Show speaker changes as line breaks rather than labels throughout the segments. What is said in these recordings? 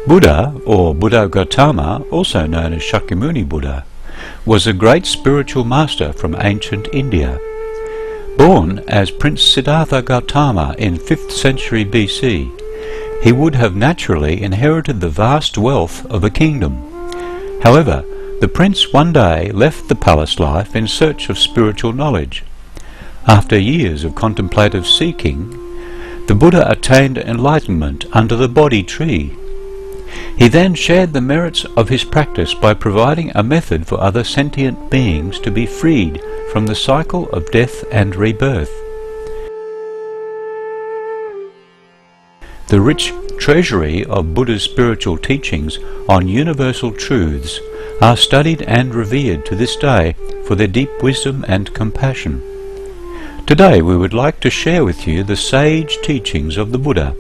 Buddha, or Buddha Gautama, also known as Shakyamuni Buddha, was a great spiritual master from ancient India. Born as Prince Siddhartha Gautama in 5th century BC, he would have naturally inherited the vast wealth of a kingdom. However, the prince one day left the palace life in search of spiritual knowledge. After years of contemplative seeking, the Buddha attained enlightenment under the Bodhi tree. He then shared the merits of his practice by providing a method for other sentient beings to be freed from the cycle of death and rebirth. The rich treasury of Buddha's spiritual teachings on universal truths are studied and revered to this day for their deep wisdom and compassion. Today we would like to share with you the sage teachings of the Buddha,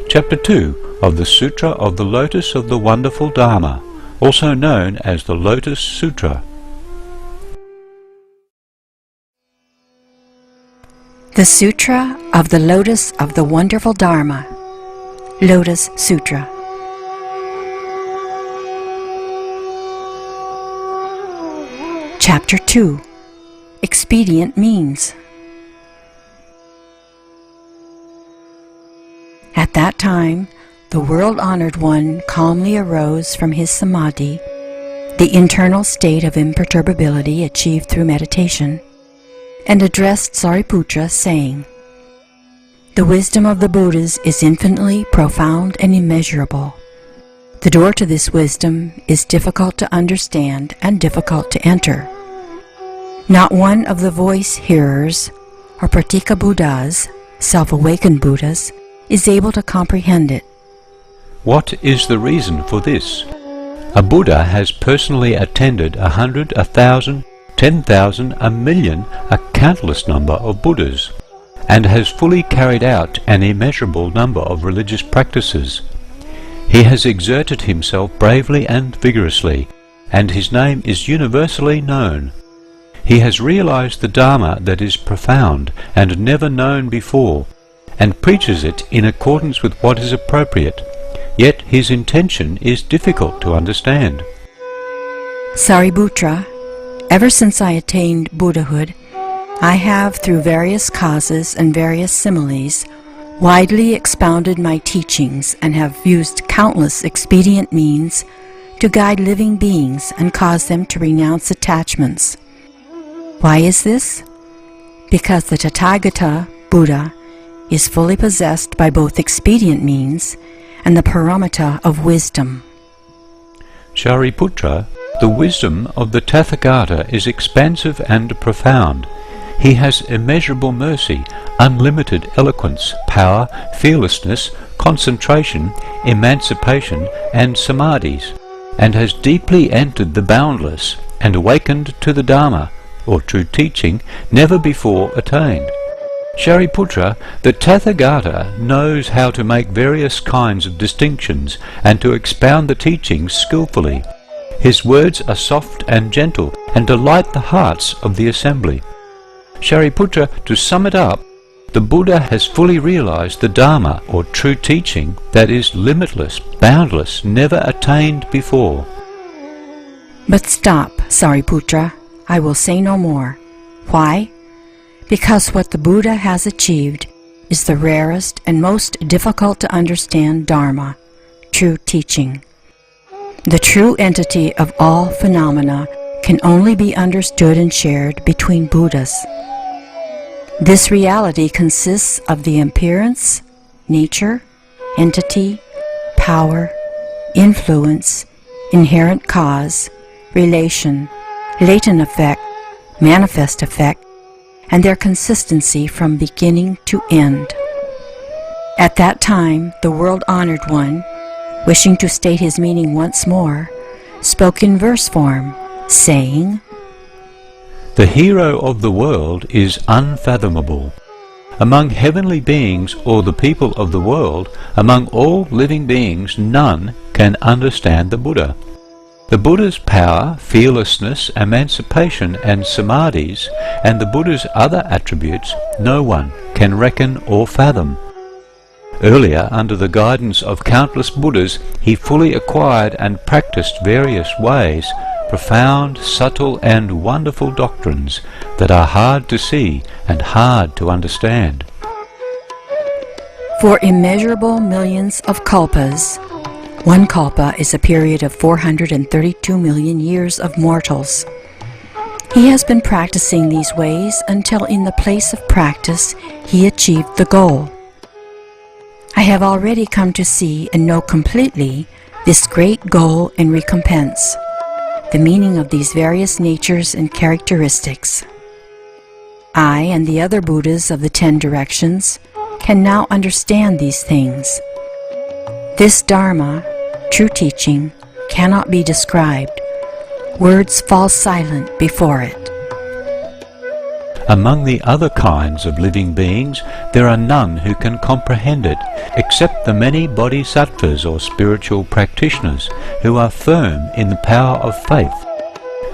Chapter 2 of the Sutra of the Lotus of the Wonderful Dharma, also known as the Lotus Sutra.
The Sutra of the Lotus of the Wonderful Dharma, Lotus Sutra. Chapter 2. Expedient Means. At that time, the world-honored one calmly arose from his samadhi, the internal state of imperturbability achieved through meditation, and addressed Sariputra, saying, "The wisdom of the Buddhas is infinitely profound and immeasurable. The door to this wisdom is difficult to understand and difficult to enter. Not one of the voice hearers, or Pratika Buddhas, self-awakened Buddhas, is able to comprehend it."
What is the reason for this? A Buddha has personally attended 100, 1,000, 10,000, 1,000,000, a countless number of Buddhas, and has fully carried out an immeasurable number of religious practices. He has exerted himself bravely and vigorously, and his name is universally known. He has realized the Dharma that is profound and never known before, and preaches it in accordance with what is appropriate, yet his intention is difficult to understand.
Sariputra, ever since I attained Buddhahood, I have, through various causes and various similes, widely expounded my teachings and have used countless expedient means to guide living beings and cause them to renounce attachments. Why is this? Because the Tathagata, Buddha, is fully possessed by both expedient means and the paramita of wisdom.
Shariputra, the wisdom of the Tathagata is expansive and profound. He has immeasurable mercy, unlimited eloquence, power, fearlessness, concentration, emancipation, and samadhis, and has deeply entered the boundless and awakened to the Dharma, or true teaching, never before attained. Shariputra, the Tathagata knows how to make various kinds of distinctions and to expound the teachings skillfully. His words are soft and gentle and delight the hearts of the assembly. Shariputra, to sum it up, the Buddha has fully realized the Dharma, or true teaching, that is limitless, boundless, never attained before.
But stop, Sariputra, I will say no more. Why? Because what the Buddha has achieved is the rarest and most difficult to understand Dharma, true teaching. The true entity of all phenomena can only be understood and shared between Buddhas. This reality consists of the appearance, nature, entity, power, influence, inherent cause, relation, latent effect, manifest effect, and their consistency from beginning to end. At that time, the world-honored one, wishing to state his meaning once more, spoke in verse form, saying,
"The hero of the world is unfathomable. Among heavenly beings or the people of the world, among all living beings, none can understand the Buddha. The Buddha's power, fearlessness, emancipation, and samadhis, and the Buddha's other attributes, no one can reckon or fathom. Earlier, under the guidance of countless Buddhas, he fully acquired and practiced various ways, profound, subtle and wonderful doctrines that are hard to see and hard to understand.
For immeasurable millions of kalpas, one kalpa is a period of 432 million years of mortals. He has been practicing these ways until in the place of practice he achieved the goal. I have already come to see and know completely this great goal and recompense, the meaning of these various natures and characteristics. I and the other Buddhas of the 10 directions can now understand these things. This Dharma, true teaching, cannot be described. Words fall silent before it.
Among the other kinds of living beings, there are none who can comprehend it, except the many bodhisattvas or spiritual practitioners who are firm in the power of faith.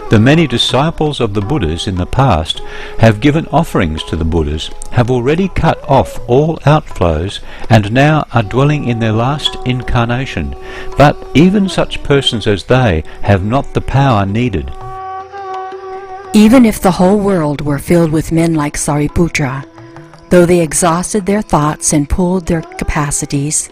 The many disciples of the Buddhas in the past have given offerings to the Buddhas, have already cut off all outflows, and now are dwelling in their last incarnation. But even such persons as they have not the power needed.
Even if the whole world were filled with men like Sariputra, though they exhausted their thoughts and pooled their capacities,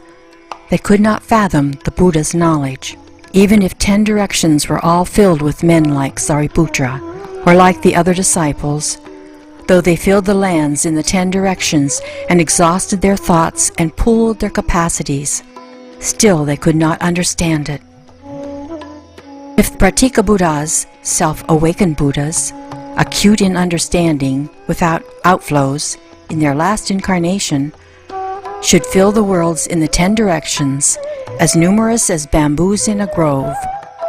they could not fathom the Buddha's knowledge. Even if 10 directions were all filled with men like Sariputra, or like the other disciples, though they filled the lands in the 10 directions and exhausted their thoughts and pooled their capacities, still they could not understand it. If Pratika Buddhas, self-awakened Buddhas, acute in understanding, without outflows, in their last incarnation, should fill the worlds in the 10 directions, as numerous as bamboos in a grove,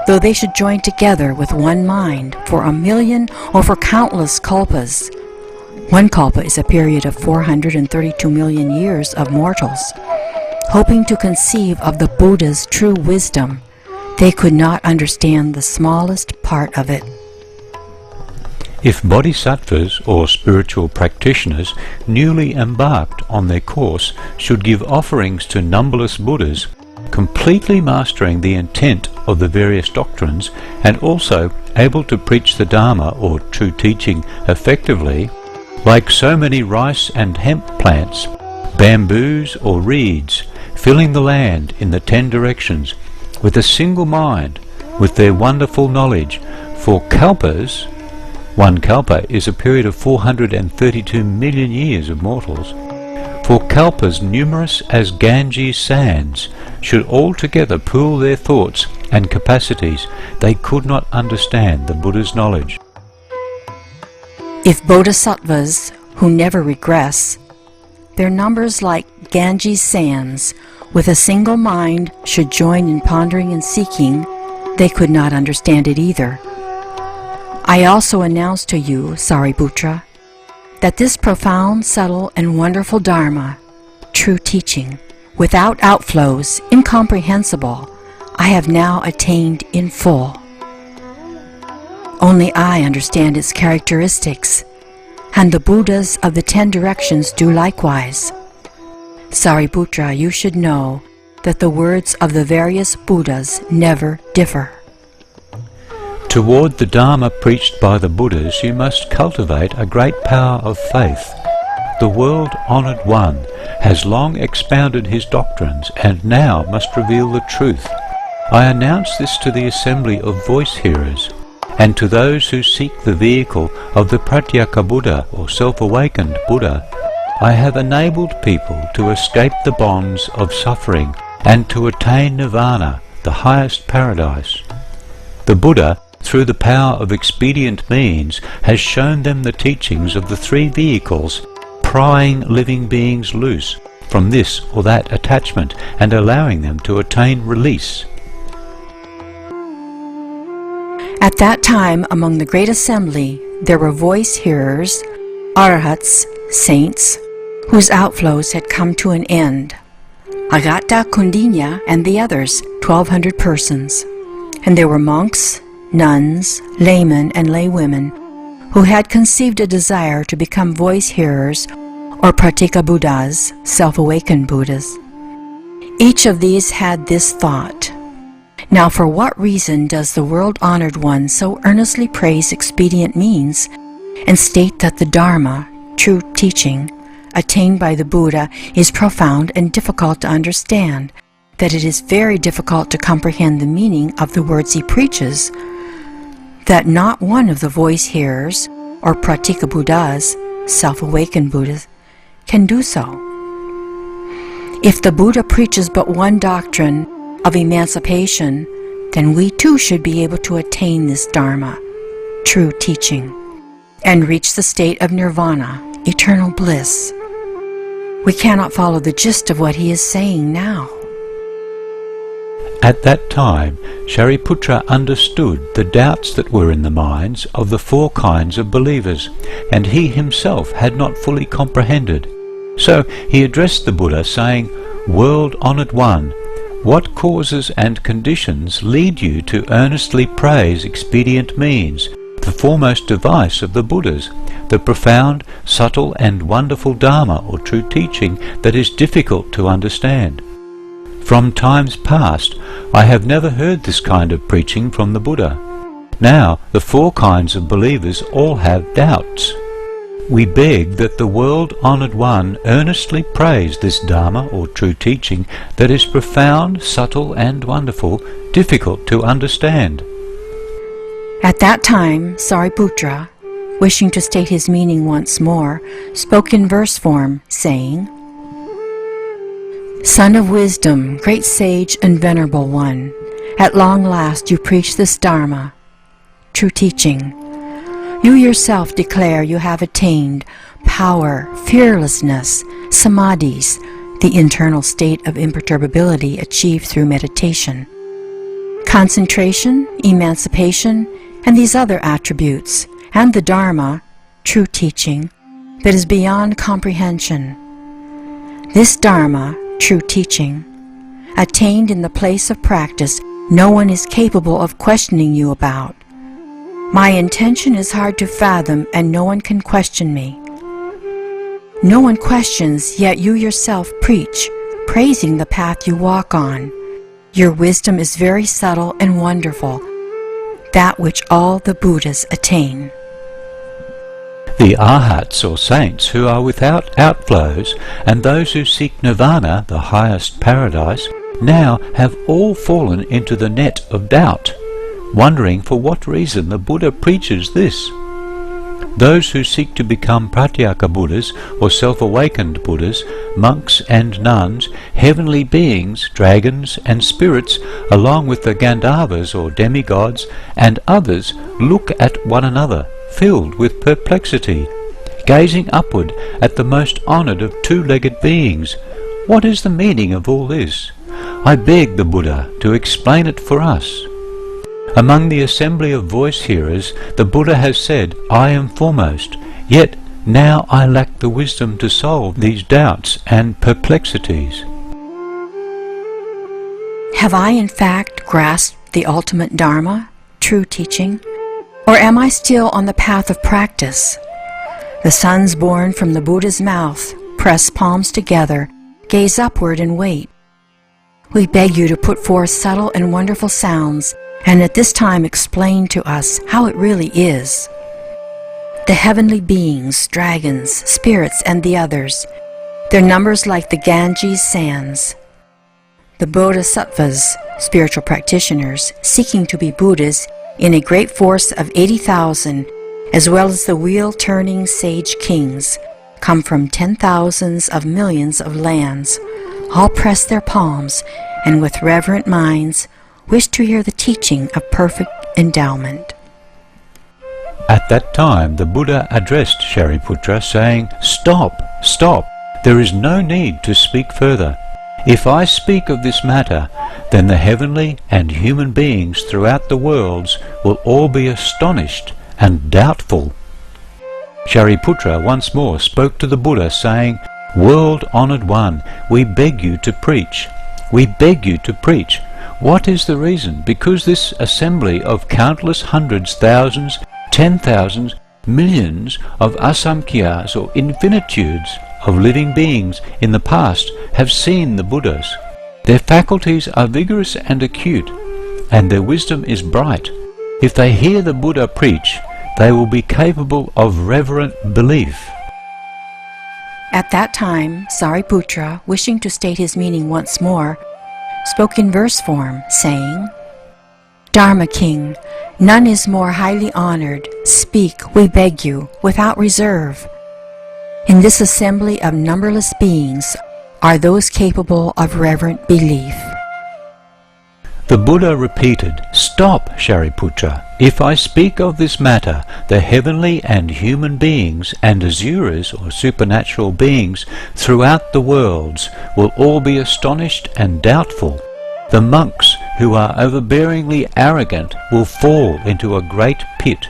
though they should join together with one mind for 1,000,000 or for countless kalpas. One kalpa is a period of 432 million years of mortals. Hoping to conceive of the Buddha's true wisdom, they could not understand the smallest part of it.
If bodhisattvas or spiritual practitioners newly embarked on their course should give offerings to numberless Buddhas, completely mastering the intent of the various doctrines and also able to preach the Dharma or true teaching effectively, like so many rice and hemp plants, bamboos or reeds, filling the land in the 10 directions with a single mind, with their wonderful knowledge. For kalpas, one kalpa is a period of 432 million years of mortals. For kalpas numerous as Ganges sands should altogether pool their thoughts and capacities, they could not understand the Buddha's knowledge.
If bodhisattvas, who never regress, their numbers like Ganges sands, with a single mind should join in pondering and seeking, they could not understand it either. I also announce to you, Sariputra, that this profound, subtle, and wonderful Dharma, true teaching, without outflows, incomprehensible, I have now attained in full. Only I understand its characteristics, and the Buddhas of the 10 directions do likewise. Sariputra, you should know that the words of the various Buddhas never differ.
Toward the Dharma preached by the Buddhas you must cultivate a great power of faith. The world-honoured one has long expounded his doctrines and now must reveal the truth. I announce this to the assembly of voice-hearers, and to those who seek the vehicle of the Pratyeka Buddha or self-awakened Buddha. I have enabled people to escape the bonds of suffering and to attain nirvana, the highest paradise. The Buddha, through the power of expedient means, has shown them the teachings of the 3 vehicles, prying living beings loose from this or that attachment and allowing them to attain release.
At that time, among the great assembly, there were voice-hearers, arhats, saints, whose outflows had come to an end, Agata, Kundinya, and the others, 1,200 persons. And there were monks, nuns, laymen, and laywomen, who had conceived a desire to become voice-hearers or Pratika Buddhas, self-awakened Buddhas. Each of these had this thought: now for what reason does the world-honored one so earnestly praise expedient means and state that the Dharma, true teaching, attained by the Buddha is profound and difficult to understand, that it is very difficult to comprehend the meaning of the words he preaches, that not one of the voice hearers or pratika Buddhas, self-awakened Buddhas, can do so. If the Buddha preaches but one doctrine of emancipation, then we too should be able to attain this Dharma, true teaching, and reach the state of nirvana, eternal bliss. We cannot follow the gist of what he is saying now.
At that time, Shariputra understood the doubts that were in the minds of the four kinds of believers, and he himself had not fully comprehended. So he addressed the Buddha, saying, "World-honoured one, what causes and conditions lead you to earnestly praise expedient means, the foremost device of the Buddhas, the profound, subtle and wonderful Dharma or true teaching that is difficult to understand? From times past I have never heard this kind of preaching from the Buddha. Now the four kinds of believers all have doubts. We beg that the world-honoured one earnestly praise this Dharma or true teaching that is profound, subtle and wonderful, difficult to understand."
At that time, Sariputra, wishing to state his meaning once more, spoke in verse form, saying, "Son of wisdom, great sage and venerable one, at long last you preach this Dharma, true teaching. You yourself declare you have attained power, fearlessness, samadhis, the internal state of imperturbability achieved through meditation, concentration, emancipation, and these other attributes, and the Dharma, true teaching, that is beyond comprehension. This Dharma, true teaching, attained in the place of practice, no one is capable of questioning you about. My intention is hard to fathom, and no one can question me. No one questions, yet you yourself preach, praising the path you walk on. Your wisdom is very subtle and wonderful, that which all the Buddhas attain."
The Arhats or saints who are without outflows and those who seek nirvana, the highest paradise, now have all fallen into the net of doubt, wondering for what reason the Buddha preaches this. Those who seek to become pratyeka Buddhas or self-awakened Buddhas, monks and nuns, heavenly beings, dragons and spirits, along with the Gandharvas or demigods and others, look at one another, filled with perplexity, gazing upward at the most honoured of two-legged beings. What is the meaning of all this? I beg the Buddha to explain it for us. Among the assembly of voice hearers, the Buddha has said, "I am foremost," yet now I lack the wisdom to solve these doubts and perplexities.
Have I in fact grasped the ultimate Dharma, true teaching, or am I still on the path of practice? The sons born from the Buddha's mouth press palms together, gaze upward and wait. We beg you to put forth subtle and wonderful sounds, and at this time explain to us how it really is. The heavenly beings, dragons, spirits, and the others, their numbers like the Ganges sands. The Bodhisattvas, spiritual practitioners, seeking to be Buddhas in a great force of 80,000, as well as the wheel-turning sage kings, come from 10,000s of millions of lands, all press their palms, and with reverent minds wish to hear the teaching of perfect endowment.
At that time the Buddha addressed Shariputra, saying, "Stop, stop, there is no need to speak further. If I speak of this matter, then the heavenly and human beings throughout the worlds will all be astonished and doubtful." Shariputra once more spoke to the Buddha, saying, "World-honoured one, we beg you to preach. We beg you to preach. What is the reason? Because this assembly of countless hundreds, thousands, 10,000s, millions of asamkhyas or infinitudes of living beings in the past have seen the Buddhas. Their faculties are vigorous and acute, and their wisdom is bright. If they hear the Buddha preach, they will be capable of reverent belief.
At that time, Sariputra, wishing to state his meaning once more, spoke in verse form, saying, Dharma King, none is more highly honored. Speak, we beg you, without reserve. In this assembly of numberless beings are those capable of reverent belief.
The Buddha repeated, Stop, Shariputra. If I speak of this matter, the heavenly and human beings and asuras, or supernatural beings, throughout the worlds will all be astonished and doubtful. The monks who are overbearingly arrogant will fall into a great pit.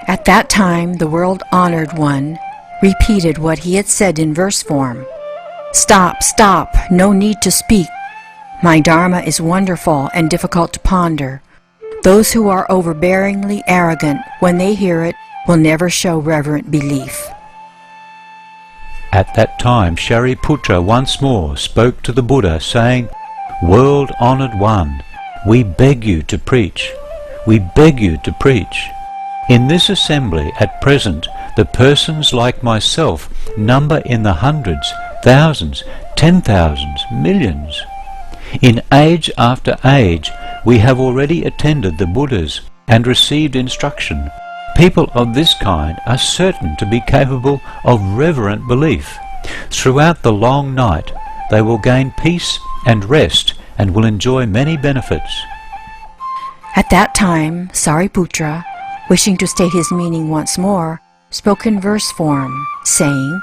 At that time, the world-honored one repeated what he had said in verse form. Stop, stop, no need to speak. My Dharma is wonderful and difficult to ponder. Those who are overbearingly arrogant, when they hear it, will never show reverent belief.
At that time, Shariputra once more spoke to the Buddha, saying, World-honored one, we beg you to preach. We beg you to preach. In this assembly at present, the persons like myself number in the hundreds, thousands, 10,000s, millions. In age after age, we have already attended the Buddhas and received instruction. People of this kind are certain to be capable of reverent belief. Throughout the long night, they will gain peace and rest and will enjoy many benefits.
At that time, Sariputra, wishing to state his meaning once more, spoke in verse form, saying,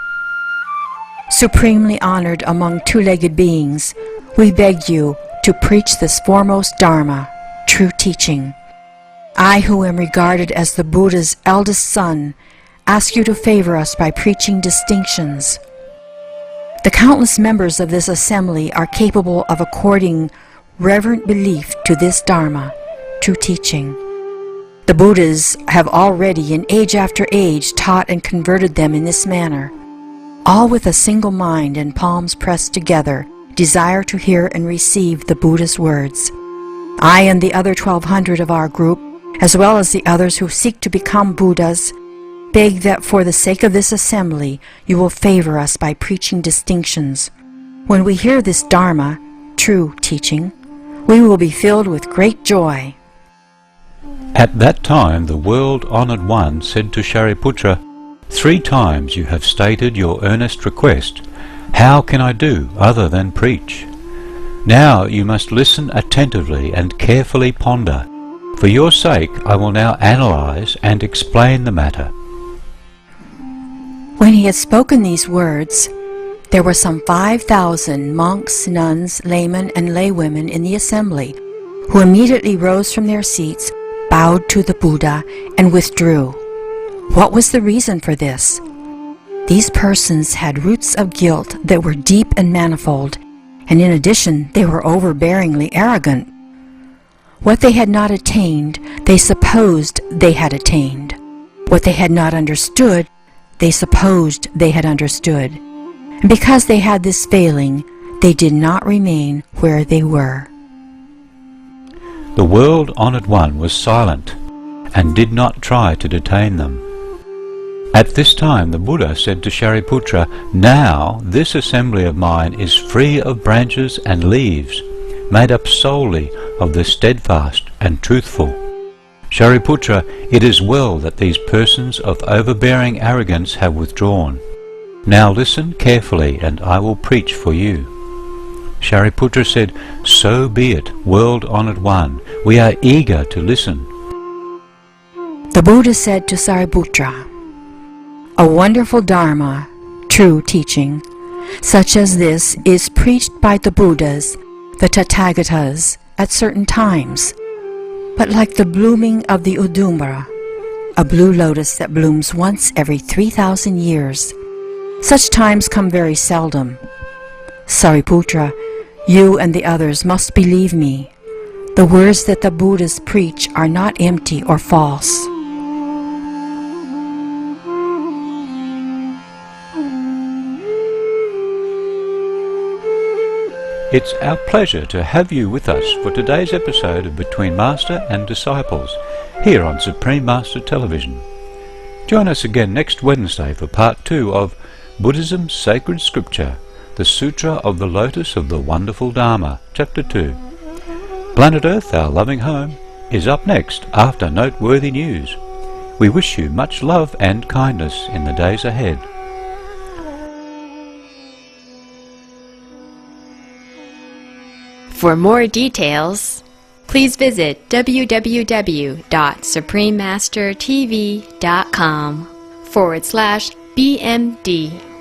Supremely honored among two-legged beings, we beg you to preach this foremost Dharma, true teaching. I, who am regarded as the Buddha's eldest son, ask you to favor us by preaching distinctions. The countless members of this assembly are capable of according reverent belief to this Dharma, true teaching. The Buddhas have already, in age after age, taught and converted them in this manner. All with a single mind and palms pressed together, desire to hear and receive the Buddha's words. I and the other 1,200 of our group, as well as the others who seek to become Buddhas, beg that for the sake of this assembly you will favor us by preaching distinctions. When we hear this Dharma, true teaching, we will be filled with great joy.
At that time the world-honored one said to Shariputra, 3 times you have stated your earnest request. How can I do other than preach? Now you must listen attentively and carefully ponder. For your sake I will now analyze and explain the matter.
When he had spoken these words, there were some 5,000 monks, nuns, laymen, and laywomen in the assembly, who immediately rose from their seats, bowed to the Buddha, and withdrew. What was the reason for this? These persons had roots of guilt that were deep and manifold, and in addition they were overbearingly arrogant. What they had not attained, they supposed they had attained. What they had not understood, they supposed they had understood. And because they had this failing, they did not remain where they were.
The world-honored one was silent and did not try to detain them. At this time the Buddha said to Shariputra, Now this assembly of mine is free of branches and leaves, made up solely of the steadfast and truthful. Shariputra, it is well that these persons of overbearing arrogance have withdrawn. Now listen carefully, and I will preach for you. Shariputra said, So be it, world-honored one, we are eager to listen.
The Buddha said to Sariputra, A wonderful Dharma, true teaching, such as this is preached by the Buddhas, the Tathagatas, at certain times. But like the blooming of the Udumbara, a blue lotus that blooms once every 3,000 years, such times come very seldom. Sariputra, you and the others must believe me. The words that the Buddhas preach are not empty or false.
It's our pleasure to have you with us for today's episode of Between Master and Disciples, here on Supreme Master Television. Join us again next Wednesday for Part 2 of Buddhism's Sacred Scripture, the Sutra of the Lotus of the Wonderful Dharma, Chapter 2. Planet Earth, our loving home, is up next after noteworthy news. We wish you much love and kindness in the days ahead.
For more details, please visit www.suprememastertv.com/BMD.